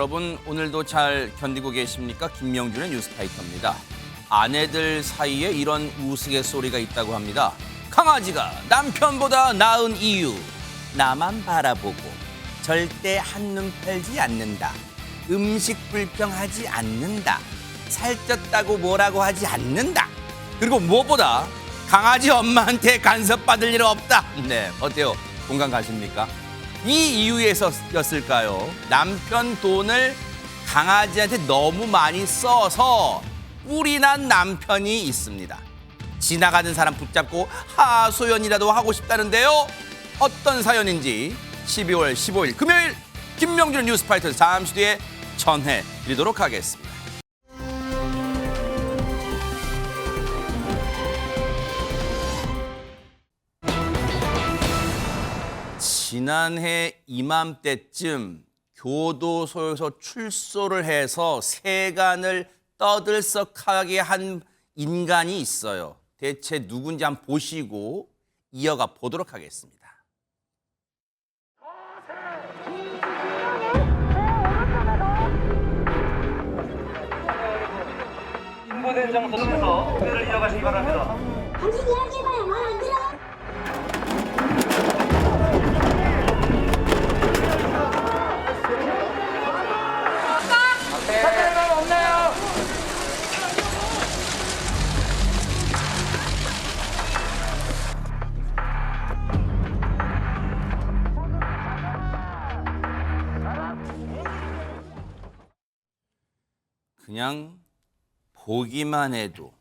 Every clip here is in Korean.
여러분 오늘도 잘 견디고 계십니까? 김명준의 뉴스파이터입니다. 아내들 사이에 이런 우스갯소리가 있다고 합니다. 강아지가 남편보다 나은 이유. 나만 바라보고 절대 한눈 팔지 않는다. 음식 불평하지 않는다. 살쪘다고 뭐라고 하지 않는다. 그리고 무엇보다 강아지 엄마한테 간섭받을 일은 없다. 네, 어때요? 공감 가십니까? 이 이유에서였을까요? 남편 돈을 강아지한테 너무 많이 써서 꿀이 난 남편이 있습니다. 지나가는 사람 붙잡고 하소연이라도 하고 싶다는데요. 어떤 사연인지 12월 15일 금요일 김명준의 뉴스파이터 잠시 뒤에 전해드리도록 하겠습니다. 지난해 이맘때쯤 교도소에서 출소를 해서 세간을 떠들썩하게 한 인간이 있어요. 대체 누군지 한번 보시고 이어가 보도록 하겠습니다. 인보된 장소에서 무대를 이어가시기 바랍니다. 당신 이야기해봐야 말 안 들어. 그냥 보기만 해도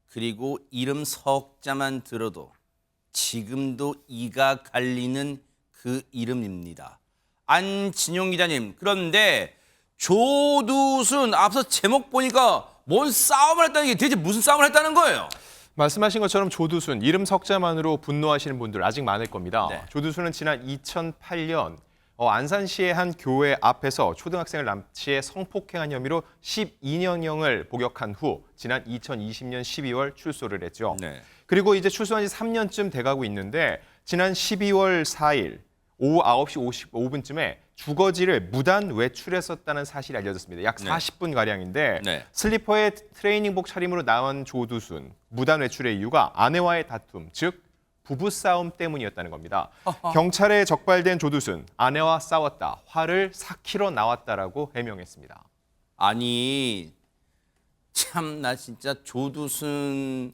그리고 이름 석자만 들어도 지금도 이가 갈리는 그 이름입니다. 안진용 기자님, 그런데 조두순 앞서 제목 보니까 뭔 싸움을 했다는 게 대체 무슨 싸움을 했다는 거예요? 말씀하신 것처럼 조두순, 이름 석자만으로 분노하시는 분들 아직 많을 겁니다. 네. 조두순은 지난 2008년 안산시의 한 교회 앞에서 초등학생을 납치해 성폭행한 혐의로 12년형을 복역한 후 지난 2020년 12월 출소를 했죠. 네. 그리고 이제 출소한 지 3년쯤 돼가고 있는데 지난 12월 4일 오후 9시 55분쯤에 주거지를 무단 외출했었다는 사실이 알려졌습니다. 약 40분가량인데 네. 슬리퍼에 트레이닝복 차림으로 나온 조두순. 무단 외출의 이유가 아내와의 다툼, 즉 부부싸움 때문이었다는 겁니다. 경찰에 적발된 조두순, 아내와 싸웠다, 화를 삭히러 나왔다라고 해명했습니다. 아니 참 나 진짜 조두순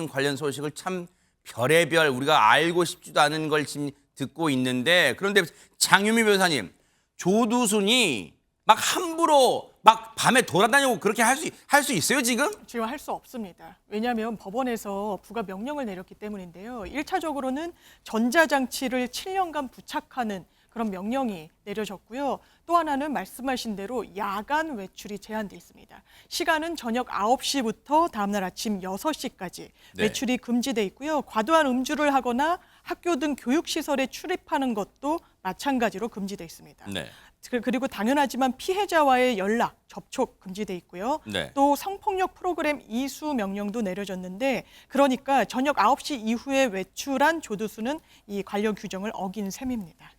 관련 소식을 참 별의별 우리가 알고 싶지도 않은 걸 지금 듣고 있는데, 그런데 장유미 변호사님, 조두순이 막 함부로 막 밤에 돌아다니고 그렇게 할 수 있어요 지금? 지금 할 수 없습니다. 왜냐하면 법원에서 부가 명령을 내렸기 때문인데요. 1차적으로는 전자장치를 7년간 부착하는 그런 명령이 내려졌고요. 또 하나는 말씀하신 대로 야간 외출이 제한돼 있습니다. 시간은 저녁 9시부터 다음날 아침 6시까지 외출이 금지돼 있고요. 과도한 음주를 하거나 학교 등 교육시설에 출입하는 것도 마찬가지로 금지돼 있습니다. 네. 그리고 당연하지만 피해자와의 연락, 접촉 금지돼 있고요. 네. 또 성폭력 프로그램 이수 명령도 내려졌는데, 그러니까 저녁 9시 이후에 외출한 조두순은 이 관련 규정을 어긴 셈입니다.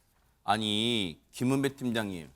아니 김은배 팀장님,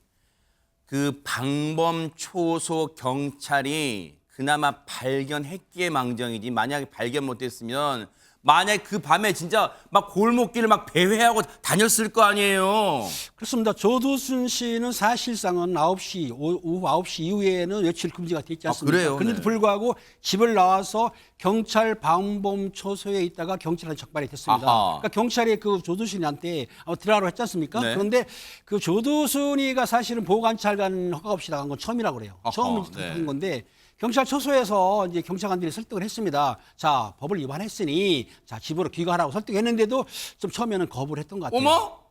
그 방범 초소 경찰이 그나마 발견했기에 망정이지 만약에 발견 못했으면 만약에 그 밤에 진짜 막 골목길을 막 배회하고 다녔을 거 아니에요. 그렇습니다. 조두순 씨는 사실상은 오후 9시 이후에는 외출 금지가 돼 있지 않습니까? 그래요? 그런데도 네. 불구하고 집을 나와서 경찰 방범 초소에 있다가 경찰한테 적발이 됐습니다. 아하. 그러니까 경찰이 그 조두순이한테 들어가라고 했지 않습니까? 네. 그런데 그 조두순이가 사실은 보호관찰관 허가 없이 나간 건 처음이라고 그래요. 아하, 처음 네. 한 건데 경찰 초소에서 이제 경찰관들이 설득을 했습니다. 자, 법을 위반했으니 자, 집으로 귀가하라고 설득했는데도 좀 처음에는 거부를 했던 것 같아요. 어머?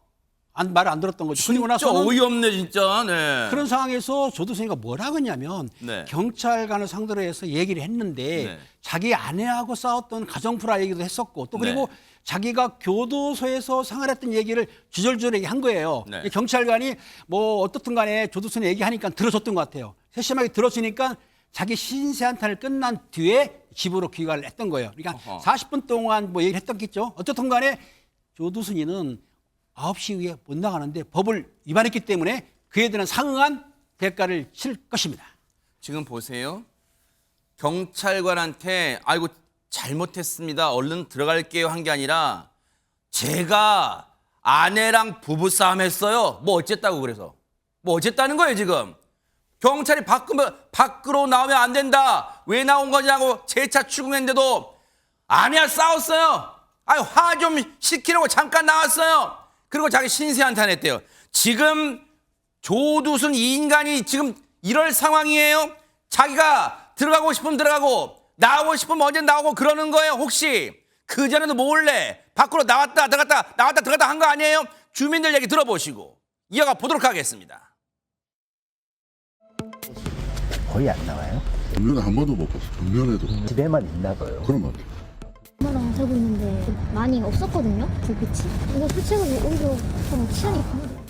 말을 안 들었던 거죠. 그리고 진짜 나서는 어이없네 진짜. 네. 그런 상황에서 조두순이가 뭐라고 했냐면 네. 경찰관을 상대로 해서 얘기를 했는데 네. 자기 아내하고 싸웠던 가정불화 얘기도 했었고 또 그리고 네. 자기가 교도소에서 생활했던 얘기를 주절주절하게 한 거예요. 네. 경찰관이 뭐 어떻든 간에 조두순이 얘기하니까 들어줬던 것 같아요. 세심하게 들어주니까 자기 신세한탄을 끝난 뒤에 집으로 귀가를 했던 거예요. 그러니까 어허. 40분 동안 뭐 얘기를 했던겠죠. 어쨌든 간에 조두순이는 9시 이후에 못 나가는데 법을 위반했기 때문에 그에 대한 상응한 대가를 치를 것입니다. 지금 보세요. 경찰관한테 아이고 잘못했습니다. 얼른 들어갈게요 한 게 아니라 제가 아내랑 부부싸움 했어요. 뭐 어쨌다고 그래서. 뭐 어쨌다는 거예요 지금. 경찰이 밖으로 나오면 안 된다. 왜 나온 거냐고 재차 추궁했는데도 아내와 싸웠어요. 아유 화 좀 시키려고 잠깐 나왔어요. 그리고 자기 신세한탄했대요. 지금 조두순 이 인간이 지금 이럴 상황이에요. 자기가 들어가고 싶으면 들어가고 나오고 싶으면 언제 나오고 그러는 거예요. 혹시 그전에도 몰래 밖으로 나왔다 들어갔다 한 거 아니에요? 주민들 얘기 들어보시고 이어가 보도록 하겠습니다. 거의 안 나와요? 작년에 한 번도 못 봤어. 작년에도. 집에만 있나 봐요. 그러면 엄마랑 자고 있는데 많이 없었거든요, 불빛이. 이거 설치해가지고 오히려 좀 시간이 가는데.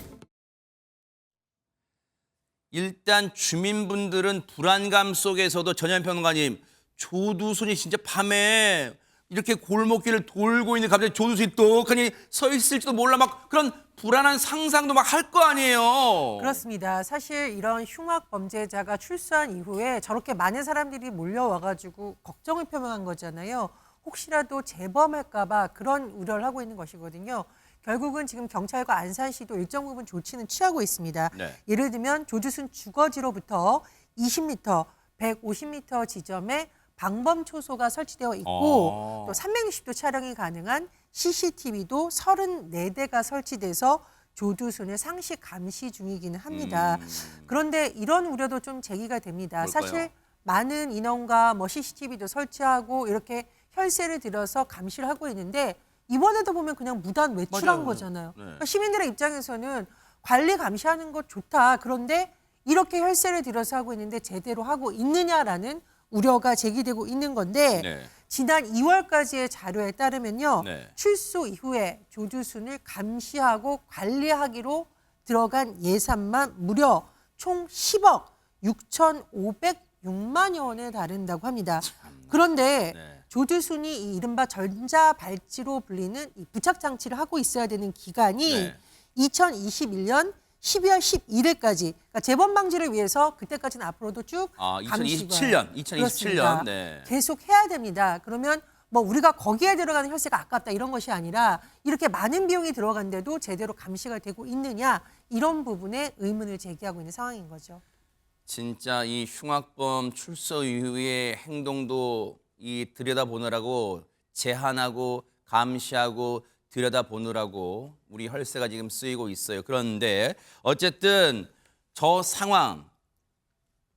일단 주민분들은 불안감 속에서도 전현 평론가님 조두순이 진짜 밤에 이렇게 골목길을 돌고 있는 갑자기 조두순이 똑하니 서 있을지도 몰라 막 그런 불안한 상상도 막 할 거 아니에요. 그렇습니다. 사실 이런 흉악 범죄자가 출소한 이후에 저렇게 많은 사람들이 몰려와가지고 걱정을 표명한 거잖아요. 혹시라도 재범할까 봐 그런 우려를 하고 있는 것이거든요. 결국은 지금 경찰과 안산시도 일정 부분 조치는 취하고 있습니다. 네. 예를 들면 조두순 주거지로부터 20m, 150m 지점에 방범 초소가 설치되어 있고 또 360도 촬영이 가능한 CCTV도 34대가 설치돼서 조두순을 상시 감시 중이기는 합니다. 그런데 이런 우려도 좀 제기가 됩니다. 뭘까요? 사실 많은 인원과 CCTV도 설치하고 이렇게 혈세를 들여서 감시를 하고 있는데 이번에도 보면 그냥 무단 외출한 맞아요. 거잖아요. 네. 그러니까 시민들의 입장에서는 관리 감시하는 거 좋다. 그런데 이렇게 혈세를 들여서 하고 있는데 제대로 하고 있느냐라는 우려가 제기되고 있는 건데 네. 지난 2월까지의 자료에 따르면요. 네. 출소 이후에 조두순을 감시하고 관리하기로 들어간 예산만 무려 총 10억 6,506만 원에 달한다고 합니다. 그런데 네. 조두순이 이 이른바 전자발찌로 불리는 이 부착 장치를 하고 있어야 되는 기간이 네. 2021년 12월 11일까지 그러니까 재범 방지를 위해서 그때까지는 앞으로도 쭉 감시가 2027년 그렇습니다. 네. 계속 해야 됩니다. 그러면 뭐 우리가 거기에 들어가는 혈세가 아깝다 이런 것이 아니라 이렇게 많은 비용이 들어간데도 제대로 감시가 되고 있느냐 이런 부분에 의문을 제기하고 있는 상황인 거죠. 진짜 이 흉악범 출소 이후의 행동도 이 들여다보느라고 제한하고 감시하고 들여다보느라고 우리 혈세가 지금 쓰이고 있어요. 그런데 어쨌든 저 상황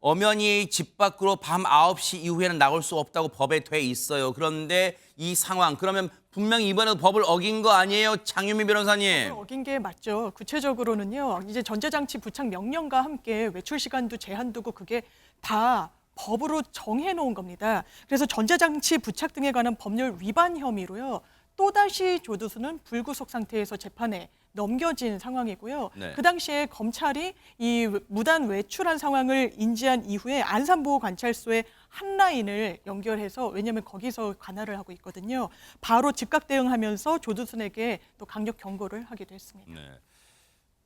엄연히 집 밖으로 밤 9시 이후에는 나올 수 없다고 법에 돼 있어요. 그런데 이 상황 그러면 분명히 이번에도 법을 어긴 거 아니에요? 장유미 변호사님. 어긴 게 맞죠. 구체적으로는요. 이제 전자장치 부착 명령과 함께 외출 시간도 제한 두고 그게 다 법으로 정해 놓은 겁니다. 그래서 전자장치 부착 등에 관한 법률 위반 혐의로요. 또다시 조두순은 불구속 상태에서 재판에 넘겨진 상황이고요. 네. 그 당시에 검찰이 이 무단 외출한 상황을 인지한 이후에 안산보호관찰소에 한 라인을 연결해서 왜냐하면 거기서 관할을 하고 있거든요. 바로 즉각 대응하면서 조두순에게 또 강력 경고를 하기도 했습니다. 네.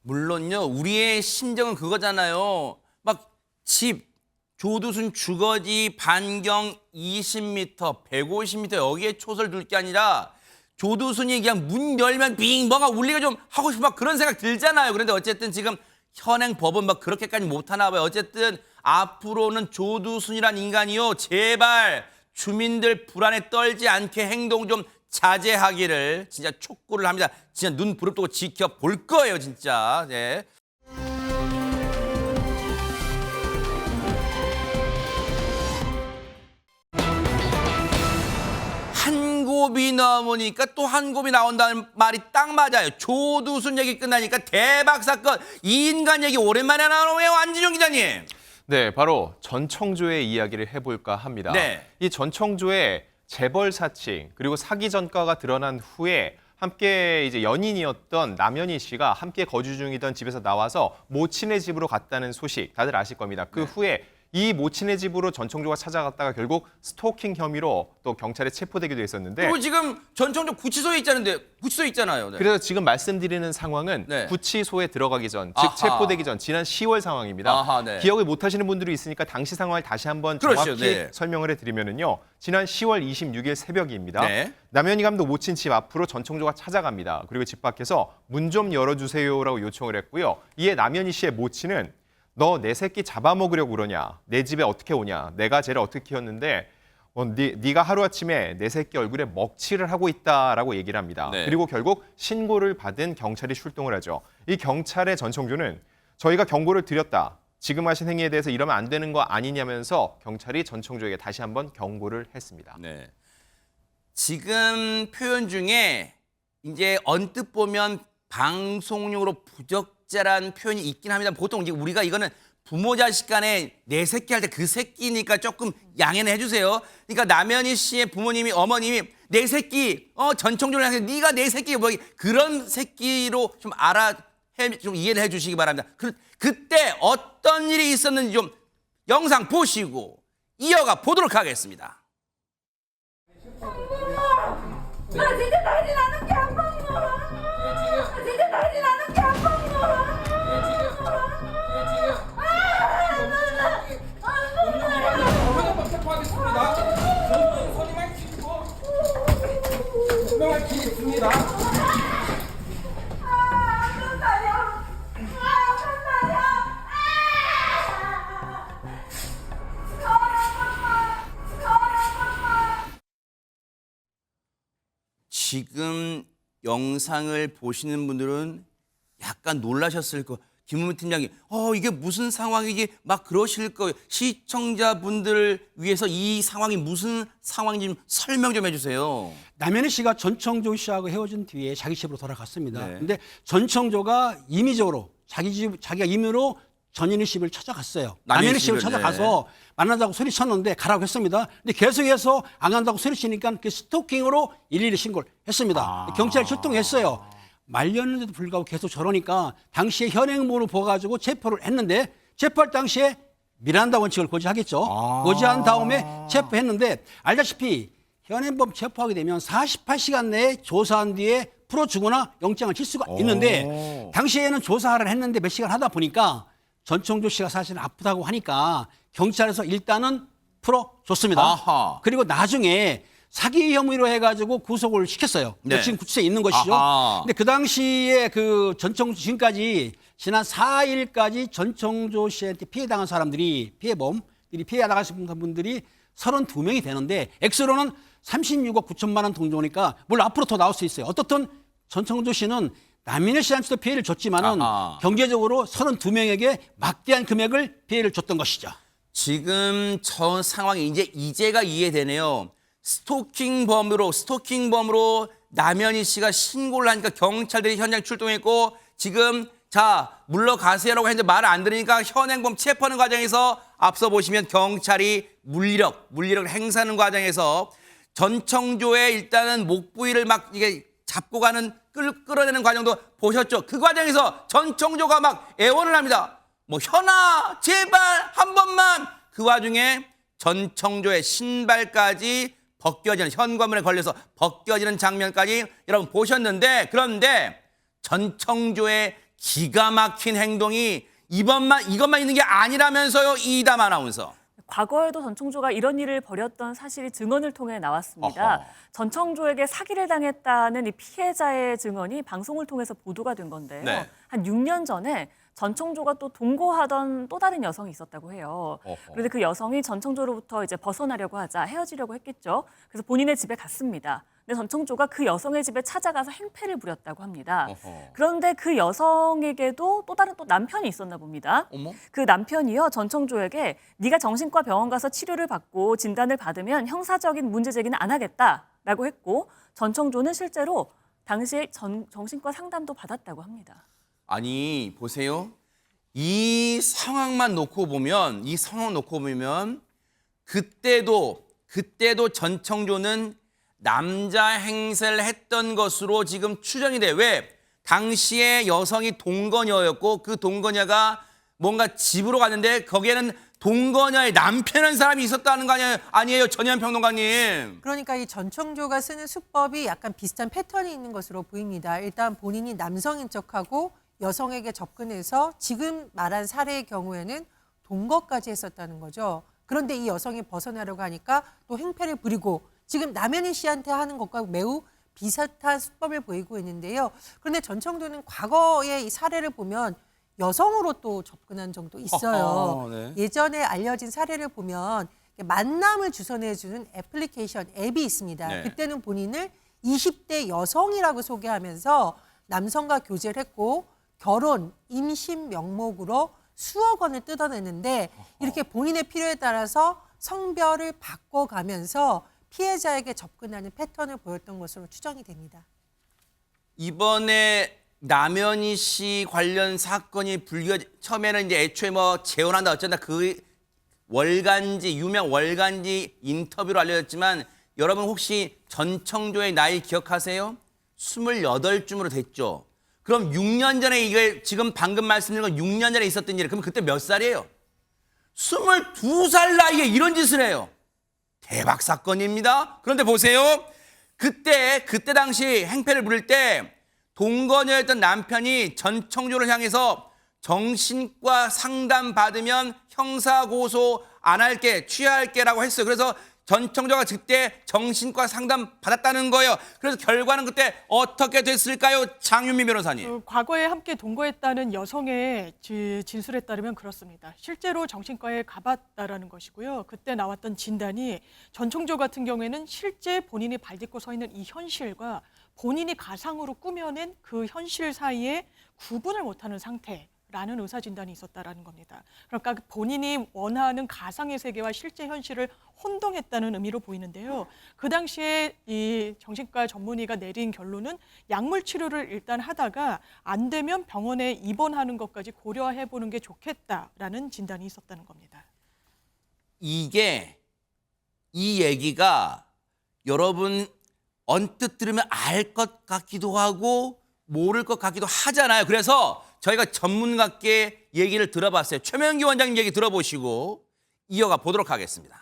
물론요. 우리의 심정은 그거잖아요. 막 집 조두순 주거지 반경 20m, 150m 여기에 초소를 둘 게 아니라 조두순이 그냥 문 열면 빙 뭔가 울리게 좀 하고 싶어 막 그런 생각 들잖아요. 그런데 어쨌든 지금 현행 법은 막 그렇게까지 못하나 봐요. 어쨌든 앞으로는 조두순이란 인간이요. 제발 주민들 불안에 떨지 않게 행동 좀 자제하기를 진짜 촉구를 합니다. 진짜 눈 부릅뜨고 지켜볼 거예요. 진짜. 네. 한 곱이 넘으니까 또 한 곱이 나온다는 말이 딱 맞아요. 조두순 얘기 끝나니까 대박 사건. 이 인간 얘기 오랜만에 나오네요. 안진영 기자님. 네, 바로 전청조의 이야기를 해볼까 합니다. 네. 이 전청조의 재벌 사칭 그리고 사기 전과가 드러난 후에 함께 이제 연인이었던 남현희 씨가 함께 거주 중이던 집에서 나와서 모친의 집으로 갔다는 소식 다들 아실 겁니다. 그 후에 이 모친의 집으로 전청조가 찾아갔다가 결국 스토킹 혐의로 또 경찰에 체포되기도 했었는데 그리고 지금 전청조 구치소에 있잖아요. 네. 그래서 지금 말씀드리는 상황은 네. 구치소에 들어가기 전, 아하. 즉 체포되기 전 지난 10월 상황입니다. 아하, 네. 기억을 못하시는 분들이 있으니까 당시 상황을 다시 한번 그렇죠, 정확히 네. 설명을 해드리면요. 지난 10월 26일 새벽입니다. 네. 남현희 감독 모친 집 앞으로 전청조가 찾아갑니다. 그리고 집 밖에서 문 좀 열어주세요라고 요청을 했고요. 이에 남현희 씨의 모친은 너 내 새끼 잡아먹으려고 그러냐? 내 집에 어떻게 오냐? 내가 쟤를 어떻게 키웠는데 네가 하루아침에 내 새끼 얼굴에 먹칠을 하고 있다라고 얘기를 합니다. 네. 그리고 결국 신고를 받은 경찰이 출동을 하죠. 이 경찰의 전청조는 저희가 경고를 드렸다. 지금 하신 행위에 대해서 이러면 안 되는 거 아니냐면서 경찰이 전청조에게 다시 한번 경고를 했습니다. 네. 지금 표현 중에 이제 언뜻 보면 방송용으로 부적절한 표현이 있긴 합니다. 보통 이제 우리가 이거는 부모 자식 간에 내 새끼 할 때 그 새끼니까 조금 양해는 해주세요. 그러니까 남현희 씨의 부모님이 어머님이 내 새끼 전청조를 해서 네가 내 새끼 뭐 그런 새끼로 좀 좀 이해를 해주시기 바랍니다. 그때 어떤 일이 있었는지 좀 영상 보시고 이어가 보도록 하겠습니다. 진짜 다시 나는 게 안 먹어. 진짜 다시 나는 게 안 먹어. 지금 영상을 보시는 분들은 약간 놀라셨을 거예요. 김은미 팀장님, 이게 무슨 상황이지? 막 그러실 거예요. 시청자분들을 위해서 이 상황이 무슨 상황인지 좀 설명 좀 해주세요. 남현희 씨가 전청조 씨하고 헤어진 뒤에 자기 집으로 돌아갔습니다. 네. 근데 전청조가 임의적으로 자기가 임의로 전현희 씨를 찾아갔어요. 남현희 씨를 찾아가서 만나자고 소리쳤는데 가라고 했습니다. 근데 계속해서 안 간다고 소리치니까 그 스토킹으로 112 신고를 했습니다. 경찰이 출동했어요. 말렸는데도 불구하고 계속 저러니까 당시에 현행범으로 보가지고 체포를 했는데 체포할 당시에 미란다 원칙을 고지하겠죠. 고지한 다음에 체포했는데 알다시피 현행범 체포하게 되면 48시간 내에 조사한 뒤에 풀어주거나 영장을 칠 수가 있는데 당시에는 조사를 했는데 몇 시간 하다 보니까 전청조 씨가 사실 아프다고 하니까 경찰에서 일단은 풀어줬습니다. 아하. 그리고 나중에 사기 혐의로 해가지고 구속을 시켰어요. 네. 지금 구치소에 있는 것이죠. 아하. 근데 그 당시에 그 전청조 지금까지 지난 4일까지 전청조 씨한테 피해당한 사람들이 피해범들이 피해당하신 분들이 32명이 되는데 액수로는 36억 9천만 원 정도니까 물론 앞으로 더 나올 수 있어요. 어떻든 전청조 씨는 남인혜 씨한테도 피해를 줬지만은 경제적으로 32명에게 막대한 금액을 피해를 줬던 것이죠. 지금 저 상황이 이제가 이해되네요. 스토킹범으로 남현희 씨가 신고를 하니까 경찰들이 현장 출동했고 지금 자 물러가세요라고 했는데 말을 안 들으니까 현행범 체포하는 과정에서 앞서 보시면 경찰이 물리력을 행사하는 과정에서 전청조의 일단은 목 부위를 막 이게 잡고 가는 끌어내는 과정도 보셨죠. 그 과정에서 전청조가 막 애원을 합니다. 뭐 현아 제발 한 번만. 그 와중에 전청조의 신발까지 벗겨지는 현관문에 걸려서 벗겨지는 장면까지 여러분 보셨는데 그런데 전청조의 기가 막힌 행동이 이것만 있는 게 아니라면서요. 이담 아나운서. 과거에도 전청조가 이런 일을 벌였던 사실이 증언을 통해 나왔습니다. 어허. 전청조에게 사기를 당했다는 이 피해자의 증언이 방송을 통해서 보도가 된 건데요. 네. 한 6년 전에 전청조가 또 동거하던 또 다른 여성이 있었다고 해요. 어허. 그런데 그 여성이 전청조로부터 이제 벗어나려고 하자 헤어지려고 했겠죠. 그래서 본인의 집에 갔습니다. 근데 전청조가 그 여성의 집에 찾아가서 행패를 부렸다고 합니다. 어허. 그런데 그 여성에게도 또 다른 남편이 있었나 봅니다. 어머? 그 남편이요 전청조에게 네가 정신과 병원 가서 치료를 받고 진단을 받으면 형사적인 문제 제기는 안 하겠다라고 했고 전청조는 실제로 당시에 정신과 상담도 받았다고 합니다. 아니 보세요. 이 상황만 놓고 보면 그때도 전청조는 남자 행세를 했던 것으로 지금 추정이 돼. 왜? 당시에 여성이 동거녀였고 그 동거녀가 뭔가 집으로 갔는데 거기에는 동거녀의 남편은 사람이 있었다는 거 아니에요, 전현 평론가님? 그러니까 이 전청조가 쓰는 수법이 약간 비슷한 패턴이 있는 것으로 보입니다. 일단 본인이 남성인 척하고 여성에게 접근해서 지금 말한 사례의 경우에는 동거까지 했었다는 거죠. 그런데 이 여성이 벗어나려고 하니까 또 행패를 부리고 지금 남현희 씨한테 하는 것과 매우 비슷한 수법을 보이고 있는데요. 그런데 전청조는 과거의 이 사례를 보면 여성으로 또 접근한 적도 있어요. 네. 예전에 알려진 사례를 보면 만남을 주선해주는 애플리케이션 앱이 있습니다. 네. 그때는 본인을 20대 여성이라고 소개하면서 남성과 교제를 했고 결혼, 임신 명목으로 수억 원을 뜯어내는데 이렇게 본인의 필요에 따라서 성별을 바꿔가면서 피해자에게 접근하는 패턴을 보였던 것으로 추정이 됩니다. 이번에 남현희 씨 관련 사건이 처음에는 이제 애초에 뭐 재혼한다 어쩐다 그 유명 월간지 인터뷰로 알려졌지만 여러분 혹시 전청조의 나이 기억하세요? 28쯤으로 됐죠. 그럼 6년 전에 이게 지금 방금 말씀드린 건 6년 전에 있었던 일이에요. 그럼 그때 몇 살이에요? 22살 나이에 이런 짓을 해요. 대박 사건입니다. 그런데 보세요. 그때 당시 행패를 부릴 때 동거녀였던 남편이 전청조를 향해서 정신과 상담 받으면 형사고소 안 할게, 취하할게라고 했어요. 그래서 전청조가 그때 정신과 상담 받았다는 거예요. 그래서 결과는 그때 어떻게 됐을까요? 장윤미 변호사님. 과거에 함께 동거했다는 여성의 진술에 따르면 그렇습니다. 실제로 정신과에 가봤다라는 것이고요. 그때 나왔던 진단이 전청조 같은 경우에는 실제 본인이 발딛고 서 있는 이 현실과 본인이 가상으로 꾸며낸 그 현실 사이에 구분을 못하는 상태라는 의사진단이 있었다라는 겁니다. 그러니까 본인이 원하는 가상의 세계와 실제 현실을 혼동했다는 의미로 보이는데요. 그 당시에 이 정신과 전문의가 내린 결론은 약물 치료를 일단 하다가 안 되면 병원에 입원하는 것까지 고려해보는 게 좋겠다라는 진단이 있었다는 겁니다. 이 얘기가 여러분 언뜻 들으면 알 것 같기도 하고 모를 것 같기도 하잖아요. 그래서 저희가 전문가께 얘기를 들어봤어요. 최명기 원장님 얘기 들어보시고 이어가 보도록 하겠습니다.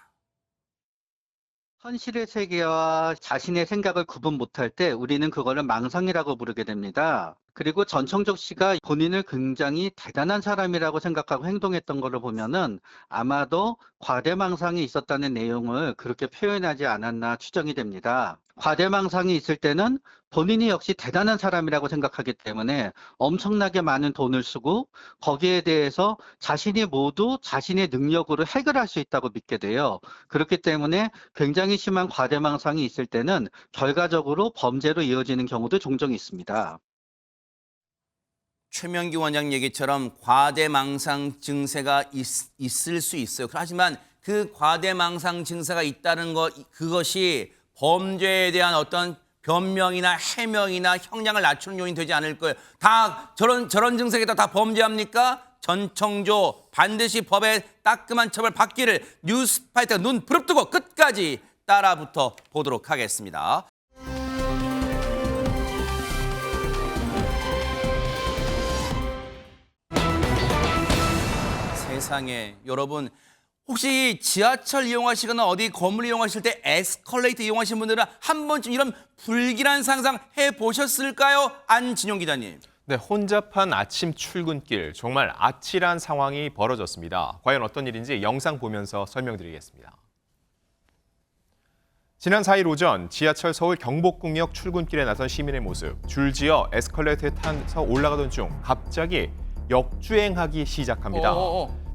현실의 세계와 자신의 생각을 구분 못할 때 우리는 그거를 망상이라고 부르게 됩니다. 그리고 전청조 씨가 본인을 굉장히 대단한 사람이라고 생각하고 행동했던 거를 보면은 아마도 과대망상이 있었다는 내용을 그렇게 표현하지 않았나 추정이 됩니다. 과대망상이 있을 때는 본인이 역시 대단한 사람이라고 생각하기 때문에 엄청나게 많은 돈을 쓰고 거기에 대해서 자신이 모두 자신의 능력으로 해결할 수 있다고 믿게 돼요. 그렇기 때문에 굉장히 심한 과대망상이 있을 때는 결과적으로 범죄로 이어지는 경우도 종종 있습니다. 최명기 원장 얘기처럼 과대망상 증세가 있을 수 있어요. 하지만 그 과대망상 증세가 있다는 그것이 범죄에 대한 어떤 변명이나 해명이나 형량을 낮추는 요인이 되지 않을 거예요. 다 저런 증세가 다 범죄합니까? 전청조 반드시 법에 따끔한 처벌 받기를 뉴스파이터가 눈 부릅뜨고 끝까지 따라붙어 보도록 하겠습니다. 세상에 여러분 혹시 지하철 이용하시거나 어디 건물 이용하실 때 에스컬레이터 이용하시는 분들은 한 번쯤 이런 불길한 상상 해보셨을까요? 안진용 기자님. 네, 혼잡한 아침 출근길, 정말 아찔한 상황이 벌어졌습니다. 과연 어떤 일인지 영상 보면서 설명드리겠습니다. 지난 4일 오전 지하철 서울 경복궁역 출근길에 나선 시민의 모습. 줄지어 에스컬레이터에 타서 올라가던 중 갑자기 역주행하기 시작합니다.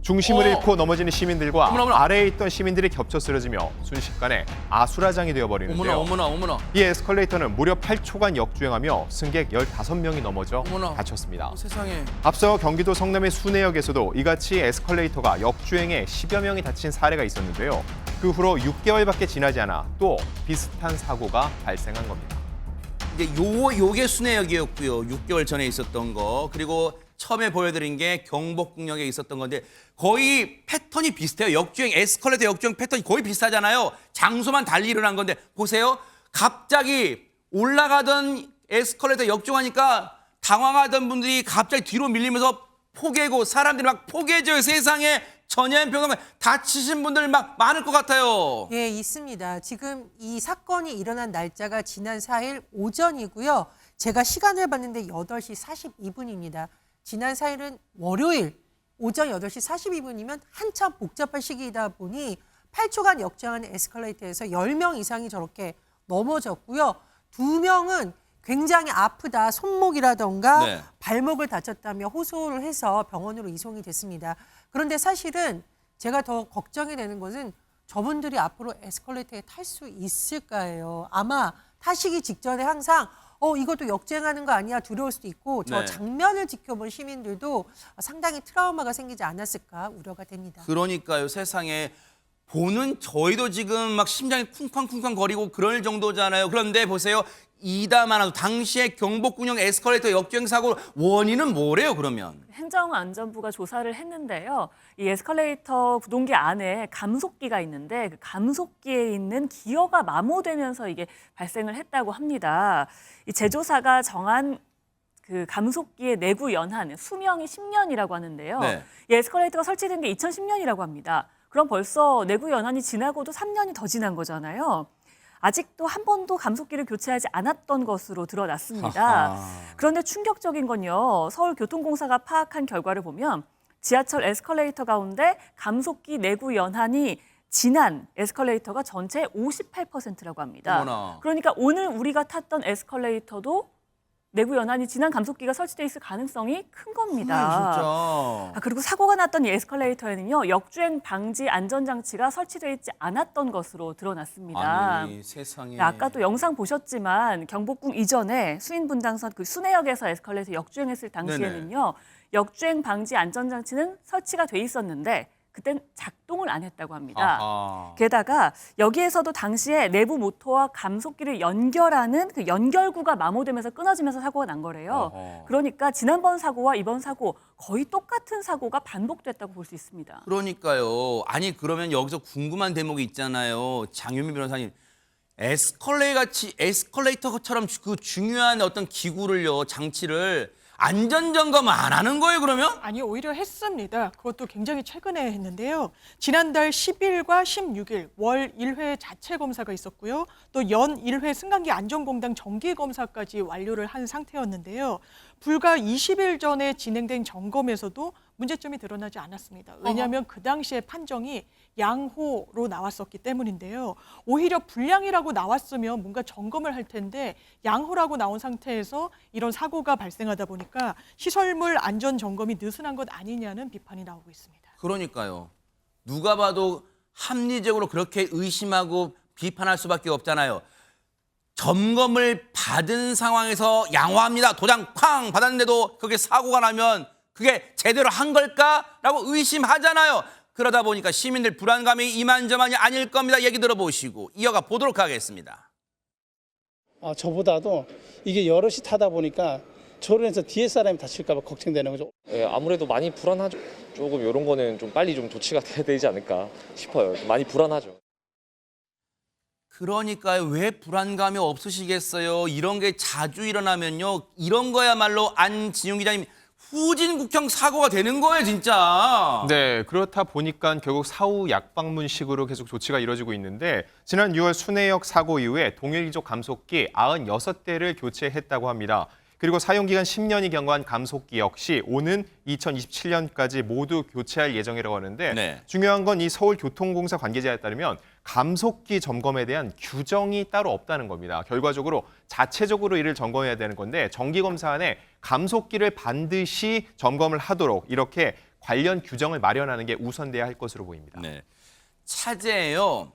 중심을 잃고 넘어지는 시민들과 어머나. 아래에 있던 시민들이 겹쳐 쓰러지며 순식간에 아수라장이 되어버리는데요. 어머나. 이 에스컬레이터는 무려 8초간 역주행하며 승객 15명이 넘어져 다쳤습니다. 세상에. 앞서 경기도 성남의 순회역에서도 이같이 에스컬레이터가 역주행해 10여 명이 다친 사례가 있었는데요. 그 후로 6개월밖에 지나지 않아 또 비슷한 사고가 발생한 겁니다. 이제 요게 순회역이었고요. 6개월 전에 있었던 거. 그리고 처음에 보여드린 게 경복궁역에 있었던 건데 거의 패턴이 비슷해요. 역주행, 에스컬레이터 역주행 패턴이 거의 비슷하잖아요. 장소만 달리 일어난 건데 보세요. 갑자기 올라가던 에스컬레이터 역주행하니까 당황하던 분들이 갑자기 뒤로 밀리면서 포개고 사람들이 막 포개져요. 세상에 전염병 다치신 분들 막 많을 것 같아요. 예, 있습니다. 지금 이 사건이 일어난 날짜가 지난 4일 오전이고요. 제가 시간을 봤는데 8시 42분입니다. 지난 4일은 월요일 오전 8시 42분이면 한참 복잡한 시기이다 보니 8초간 역주행하는 에스컬레이터에서 10명 이상이 저렇게 넘어졌고요. 2명은 굉장히 아프다, 손목이라던가 네. 발목을 다쳤다며 호소를 해서 병원으로 이송이 됐습니다. 그런데 사실은 제가 더 걱정이 되는 것은 저분들이 앞으로 에스컬레이터에 탈 수 있을까요? 아마 타시기 직전에 항상 이것도 역주행하는 거 아니야 두려울 수도 있고 저 네. 장면을 지켜본 시민들도 상당히 트라우마가 생기지 않았을까 우려가 됩니다. 그러니까요. 세상에 보는 저희도 지금 막 심장이 쿵쾅쿵쾅 거리고 그럴 정도잖아요. 그런데 보세요. 이다만하도 당시에 경복궁역 에스컬레이터 역주행 사고 원인은 뭐래요, 그러면? 행정안전부가 조사를 했는데요. 이 에스컬레이터 구동기 안에 감속기가 있는데 그 감속기에 있는 기어가 마모되면서 이게 발생을 했다고 합니다. 이 제조사가 정한 그 감속기의 내부 연한 수명이 10년이라고 하는데요. 네. 이 에스컬레이터가 설치된 게 2010년이라고 합니다. 그럼 벌써 내부 연한이 지나고도 3년이 더 지난 거잖아요. 아직도 한 번도 감속기를 교체하지 않았던 것으로 드러났습니다. 그런데 충격적인 건요. 서울교통공사가 파악한 결과를 보면 지하철 에스컬레이터 가운데 감속기 내부 연한이 지난 에스컬레이터가 전체의 58%라고 합니다. 어머나. 그러니까 오늘 우리가 탔던 에스컬레이터도 내부 연한이 지난 감속기가 설치돼 있을 가능성이 큰 겁니다. 진짜. 그리고 사고가 났던 이 에스컬레이터에는요. 역주행 방지 안전장치가 설치되어 있지 않았던 것으로 드러났습니다. 아니, 세상에. 아까 또 영상 보셨지만 경복궁 이전에 수인분당선 그 순회역에서 에스컬레이터 역주행했을 당시에는요. 역주행 방지 안전장치는 설치가 돼 있었는데 그땐 작동을 안 했다고 합니다. 아하. 게다가 여기에서도 당시에 내부 모터와 감속기를 연결하는 그 연결구가 마모되면서 끊어지면서 사고가 난 거래요. 어허. 그러니까 지난번 사고와 이번 사고 거의 똑같은 사고가 반복됐다고 볼 수 있습니다. 그러니까요. 아니 그러면 여기서 궁금한 대목이 있잖아요. 장유미 변호사님. 에스컬레이터처럼 그 중요한 어떤 기구를요, 장치를 안전점검 안 하는 거예요, 그러면? 아니, 오히려 했습니다. 그것도 굉장히 최근에 했는데요. 지난달 10일과 16일 월 1회 자체 검사가 있었고요. 또 연 1회 승강기 안전공단 정기 검사까지 완료를 한 상태였는데요. 불과 20일 전에 진행된 점검에서도 문제점이 드러나지 않았습니다. 왜냐하면 그 당시에 판정이 양호로 나왔었기 때문인데요. 오히려 불량이라고 나왔으면 뭔가 점검을 할 텐데 양호라고 나온 상태에서 이런 사고가 발생하다 보니까 시설물 안전 점검이 느슨한 것 아니냐는 비판이 나오고 있습니다. 그러니까요. 누가 봐도 합리적으로 그렇게 의심하고 비판할 수밖에 없잖아요. 점검을 받은 상황에서 양호합니다. 도장 쾅 받았는데도 그게 사고가 나면 그게 제대로 한 걸까라고 의심하잖아요. 그러다 보니까 시민들 불안감이 이만저만이 아닐 겁니다. 얘기 들어보시고 이어가 보도록 하겠습니다. 저보다도 이게 여럿이 타다 보니까 저로 해서 뒤에 사람이 다칠까 봐 걱정되는 거죠. 예, 아무래도 많이 불안하죠. 조금 이런 거는 좀 빨리 좀 조치가 돼야 되지 않을까 싶어요. 많이 불안하죠. 그러니까요. 왜 불안감이 없으시겠어요? 이런 게 자주 일어나면요. 이런 거야말로 안진용 기자님 후진국형 사고가 되는 거예요, 진짜. 네, 그렇다 보니까 결국 사후 약방문식으로 계속 조치가 이뤄지고 있는데 지난 6월 순회역 사고 이후에 동일기종 감속기 96대를 교체했다고 합니다. 그리고 사용기간 10년이 경과한 감속기 역시 오는 2027년까지 모두 교체할 예정이라고 하는데 네. 중요한 건 이 서울교통공사 관계자에 따르면 감속기 점검에 대한 규정이 따로 없다는 겁니다. 결과적으로 자체적으로 이를 점검해야 되는 건데 정기검사안에 감속기를 반드시 점검을 하도록 이렇게 관련 규정을 마련하는 게 우선돼야 할 것으로 보입니다. 네. 차제예요.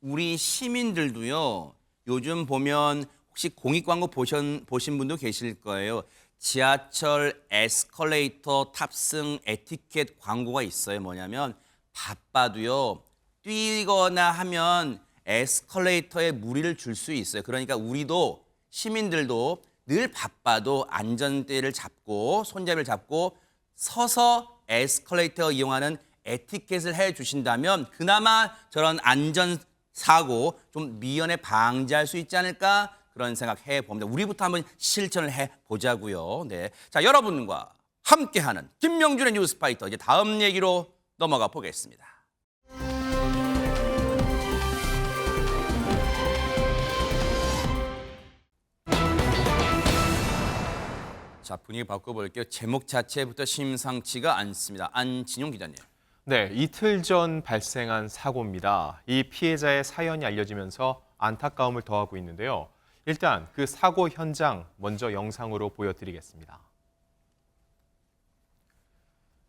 우리 시민들도요. 요즘 보면 혹시 공익 광고 보신 분도 계실 거예요. 지하철 에스컬레이터 탑승 에티켓 광고가 있어요. 뭐냐면 바빠도요. 뛰거나 하면 에스컬레이터에 무리를 줄 수 있어요. 그러니까 우리도 시민들도 늘 바빠도 안전대를 잡고 손잡이를 잡고 서서 에스컬레이터 이용하는 에티켓을 해주신다면 그나마 저런 안전사고 좀 미연에 방지할 수 있지 않을까 그런 생각 해봅니다. 우리부터 한번 실천을 해보자고요. 네, 자 여러분과 함께하는 김명준의 뉴스파이터. 이제 다음 얘기로 넘어가 보겠습니다. 자, 분위기 바꿔볼게요. 제목 자체부터 심상치가 않습니다. 안진용 기자님. 네, 이틀 전 발생한 사고입니다. 이 피해자의 사연이 알려지면서 안타까움을 더하고 있는데요. 일단 그 사고 현장 먼저 영상으로 보여드리겠습니다.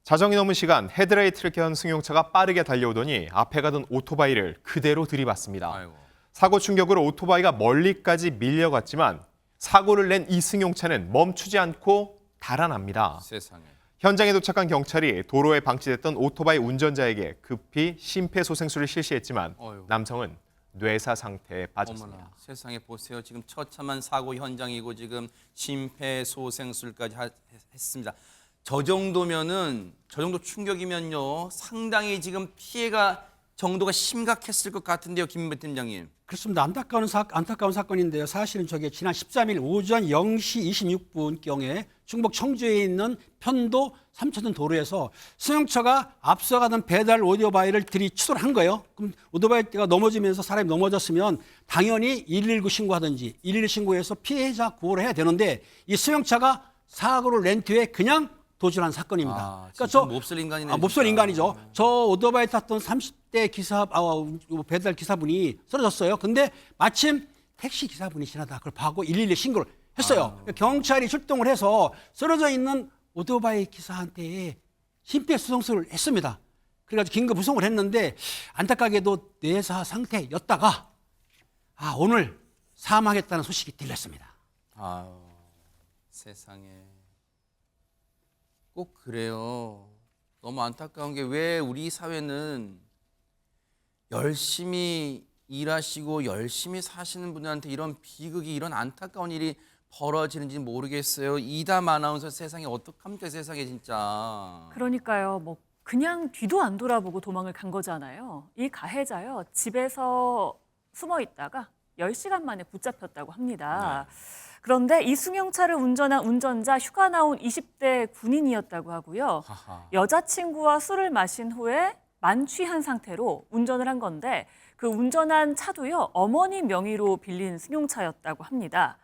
자정이 넘은 시간 헤드라이트를 켠 승용차가 빠르게 달려오더니 앞에 가던 오토바이를 그대로 들이받습니다. 아이고. 사고 충격으로 오토바이가 멀리까지 밀려갔지만 사고를 낸 이 승용차는 멈추지 않고 달아납니다. 세상에. 현장에 도착한 경찰이 도로에 방치됐던 오토바이 운전자에게 급히 심폐소생술을 실시했지만 어휴. 남성은 뇌사 상태에 빠졌습니다. 어머나, 세상에 보세요. 지금 처참한 사고 현장이고 지금 심폐소생술까지 했습니다. 저 정도 충격이면요. 상당히 지금 피해가 정도가 심각했을 것 같은데요, 김은배 팀장님. 그렇습니다. 안타까운 사건인데요. 사실은 저게 지난 13일 오전 0시 26분경에 충북 청주에 있는 편도 3차선 도로에서 승용차가 앞서가던 배달 오토바이를 들이치도를 한 거예요. 그럼 오토바이가 넘어지면서 사람이 넘어졌으면 당연히 119 신고하든지 112 신고해서 피해자 구호를 해야 되는데 이 승용차가 사고를 낸 뒤에 그냥 도주한 사건입니다. 그러니까 몹쓸 인간이네요. 몹쓸 인간이죠. 저 오토바이 탔던 30대 배달 기사분이 쓰러졌어요. 근데 마침 택시 기사분이 지나다 그걸 봐고 112 신고를 했어요. 경찰이 출동을 해서 쓰러져 있는 오토바이 기사한테 심폐소생술을 했습니다. 그래가지고 긴급 후송을 했는데 안타깝게도 뇌사 상태였다가 오늘 사망했다는 소식이 들렸습니다. 아유, 세상에. 꼭 그래요. 너무 안타까운 게 왜 우리 사회는 열심히 일하시고 열심히 사시는 분들한테 이런 비극이, 이런 안타까운 일이 벌어지는지 모르겠어요. 이담 아나운서 세상에 어떡합니까, 세상에 진짜. 그러니까요. 뭐 그냥 뒤도 안 돌아보고 도망을 간 거잖아요. 이 가해자요. 집에서 숨어 있다가 10시간 만에 붙잡혔다고 합니다. 네. 그런데 이 승용차를 운전한 운전자 휴가 나온 20대 군인이었다고 하고요. 하하. 여자친구와 술을 마신 후에 만취한 상태로 운전을 한 건데 그 운전한 차도요. 어머니 명의로 빌린 승용차였다고 합니다.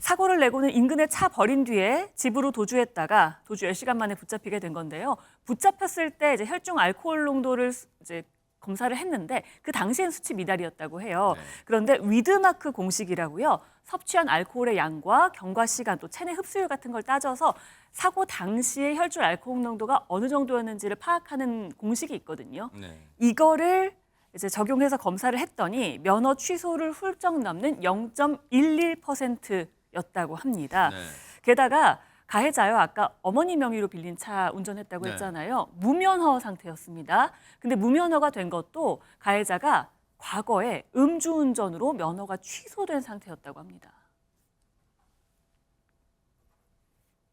사고를 내고는 인근에 차 버린 뒤에 집으로 도주했다가 도주 10시간 만에 붙잡히게 된 건데요. 붙잡혔을 때 이제 혈중 알코올 농도를 이제 검사를 했는데 그 당시엔 수치 미달이었다고 해요. 네. 그런데 위드마크 공식이라고요. 섭취한 알코올의 양과 경과 시간 또 체내 흡수율 같은 걸 따져서 사고 당시의 혈중 알코올 농도가 어느 정도였는지를 파악하는 공식이 있거든요. 네. 이거를 이제 적용해서 검사를 했더니 면허 취소를 훌쩍 넘는 0.11%였다고 합니다. 네. 게다가 가해자요. 아까 어머니 명의로 빌린 차 운전했다고 네. 했잖아요. 무면허 상태였습니다. 근데 무면허가 된 것도 가해자가 과거에 음주운전으로 면허가 취소된 상태였다고 합니다.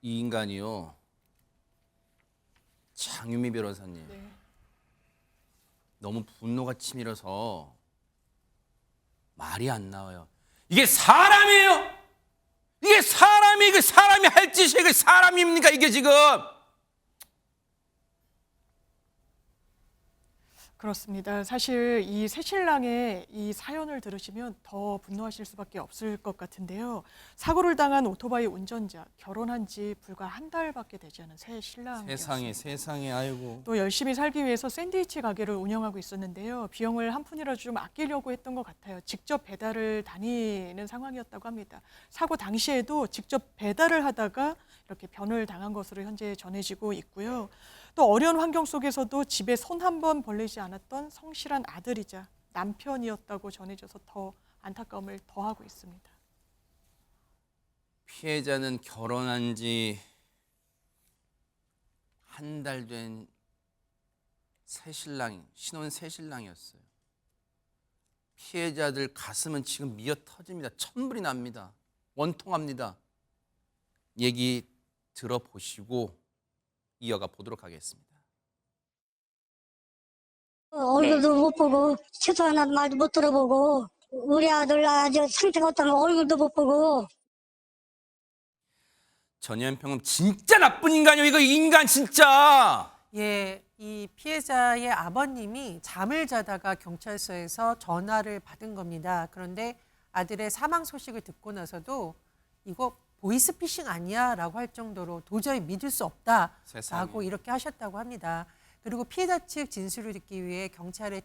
이 인간이요. 장유미 변호사님. 네. 너무 분노가 치밀어서 말이 안 나와요. 이게 사람이에요? 이게 사람이 할 짓이 이게 사람입니까? 이게 지금. 그렇습니다. 사실 이 새신랑의 이 사연을 들으시면 더 분노하실 수밖에 없을 것 같은데요. 사고를 당한 오토바이 운전자, 결혼한 지 불과 한 달밖에 되지 않은 새 신랑이었습니다. 세상에, 아이고. 또 열심히 살기 위해서 샌드위치 가게를 운영하고 있었는데요. 비용을 한 푼이라도 좀 아끼려고 했던 것 같아요. 직접 배달을 다니는 상황이었다고 합니다. 사고 당시에도 직접 배달을 하다가 이렇게 변을 당한 것으로 현재 전해지고 있고요. 또 어려운 환경 속에서도 집에 손 한 번 벌리지 않았던 성실한 아들이자 남편이었다고 전해져서 더 안타까움을 더하고 있습니다. 피해자는 결혼한 지 한 달 된 신혼 새신랑이었어요. 피해자들 가슴은 지금 미어 터집니다. 천불이 납니다. 원통합니다. 얘기 들어보시고 이어가 보도록 하겠습니다. 얼굴도 못 보고 최소한 말도 못 들어보고 우리 아들 아주 상태가 어떠면 얼굴도 못 보고. 전현평은 진짜 나쁜 인간이요. 이거 인간 진짜. 예, 이 피해자의 아버님이 잠을 자다가 경찰서에서 전화를 받은 겁니다. 그런데 아들의 사망 소식을 듣고 나서도 이거 보이스피싱 아니야? 라고 할 정도로 도저히 믿을 수 없다. 라고 이렇게 하셨다고 합니다. 그리고 피해자 측 진술을 듣기 위해 경찰에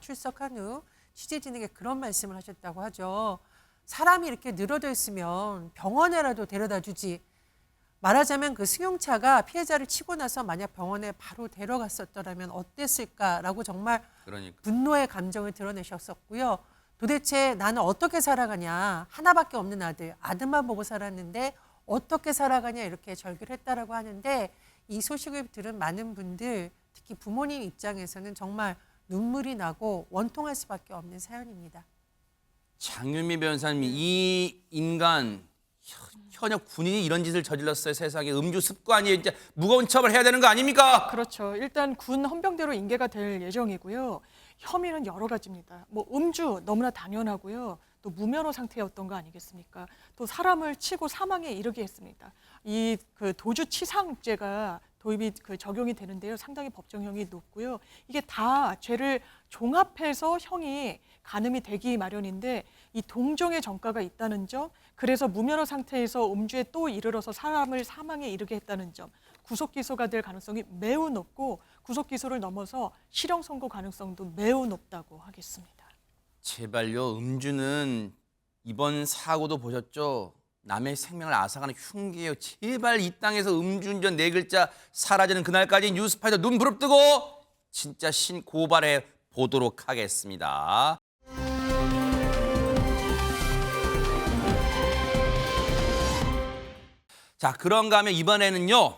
출석한 후 취재진에게 그런 말씀을 하셨다고 하죠. 사람이 이렇게 늘어져 있으면 병원에라도 데려다 주지. 말하자면 그 승용차가 피해자를 치고 나서 만약 병원에 바로 데려갔었더라면 어땠을까라고 정말 분노의 감정을 드러내셨었고요. 도대체 나는 어떻게 살아가냐. 하나밖에 없는 아들만 보고 살았는데 어떻게 살아가냐 이렇게 절규를 했다라고 하는데 이 소식을 들은 많은 분들 특히 부모님 입장에서는 정말 눈물이 나고 원통할 수밖에 없는 사연입니다. 장윤미 변호사님이 이 인간 현역 군인이 이런 짓을 저질렀어요. 세상에 음주 습관이 이제 무거운 처벌해야 되는 거 아닙니까? 그렇죠. 일단 군 헌병대로 인계가 될 예정이고요. 혐의는 여러 가지입니다. 뭐 음주 너무나 당연하고요. 또 무면허 상태였던 거 아니겠습니까? 또 사람을 치고 사망에 이르게 했습니다. 이 그 도주치상죄가 도입이 적용이 되는데요. 상당히 법정형이 높고요. 이게 다 죄를 종합해서 형이 가늠이 되기 마련인데 이 동종의 전과가 있다는 점, 그래서 무면허 상태에서 음주에 또 이르러서 사람을 사망에 이르게 했다는 점, 구속 기소가 될 가능성이 매우 높고 구속 기소를 넘어서 실형 선고 가능성도 매우 높다고 하겠습니다. 제발요. 음주는 이번 사고도 보셨죠? 남의 생명을 앗아가는 흉기예요. 제발 이 땅에서 음주운전 4글자 사라지는 그날까지 뉴스파이터 눈 부릅뜨고 진짜 신고발해 보도록 하겠습니다. 자, 그런가 하면 이번에는요.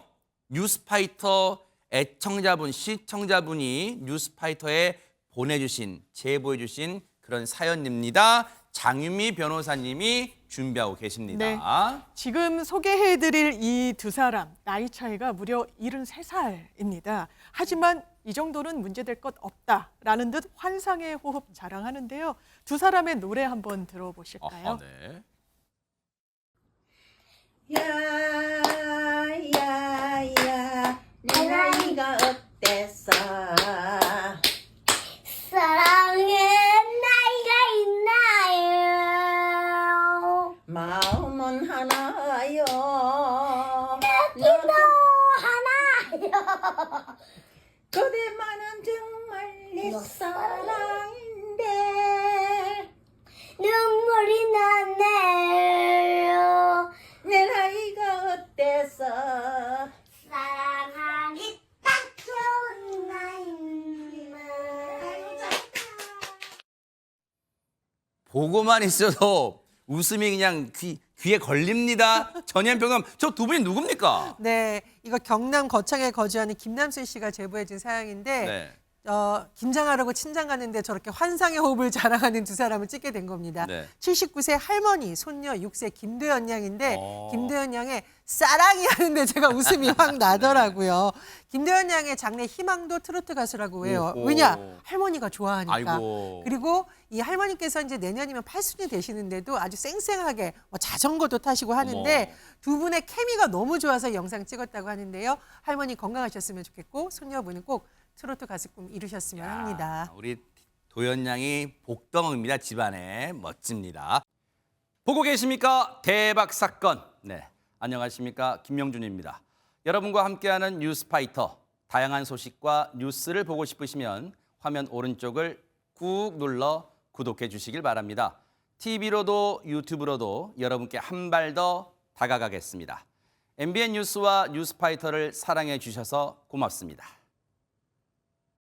뉴스파이터 애청자분, 시청자분이 뉴스파이터에 제보해주신 그런 사연입니다. 장윤미 변호사님이 준비하고 계십니다. 네. 지금 소개해드릴 이 두 사람 나이 차이가 무려 73살입니다. 하지만 이 정도는 문제될 것 없다라는 듯 환상의 호흡 자랑하는데요. 두 사람의 노래 한번 들어보실까요? 네. 야야야 내 나이가 어때서 사랑의 나이가 있나요? 마음은 하나요 느낌도 하나요 그대만은 정말 내 사랑인데 눈물이 나네요 내 나이가 어때서 사랑하기 딱 좋은 나이는 보고만 있어도 웃음이 그냥 귀에 걸립니다. 전현평은 저 두 분이 누굽니까? 네, 이거 경남 거창에 거주하는 김남순 씨가 제보해준 사연인데 네. 김장하려고 친장 가는데 저렇게 환상의 호흡을 자랑하는 두 사람을 찍게 된 겁니다. 네. 79세 할머니, 손녀 6세 김도연 양인데 김도연 양의 사랑이 하는데 제가 웃음이 확 나더라고요. 김도연 양의 장래 희망도 트로트 가수라고 해요. 왜냐? 할머니가 좋아하니까. 아이고. 그리고 이 할머니께서 이제 내년이면 80이 되시는데도 아주 쌩쌩하게 뭐 자전거도 타시고 하는데 두 분의 케미가 너무 좋아서 영상 찍었다고 하는데요. 할머니 건강하셨으면 좋겠고 손녀분은 꼭 트로트 가수 꿈 이루셨으면 합니다. 우리 도연 양이 복덩입니다. 집안에 멋집니다. 보고 계십니까? 대박 사건. 네, 안녕하십니까? 김명준입니다. 여러분과 함께하는 뉴스파이터. 다양한 소식과 뉴스를 보고 싶으시면 화면 오른쪽을 꾹 눌러 구독해 주시길 바랍니다. TV로도 유튜브로도 여러분께 한 발 더 다가가겠습니다. MBN 뉴스와 뉴스파이터를 사랑해 주셔서 고맙습니다.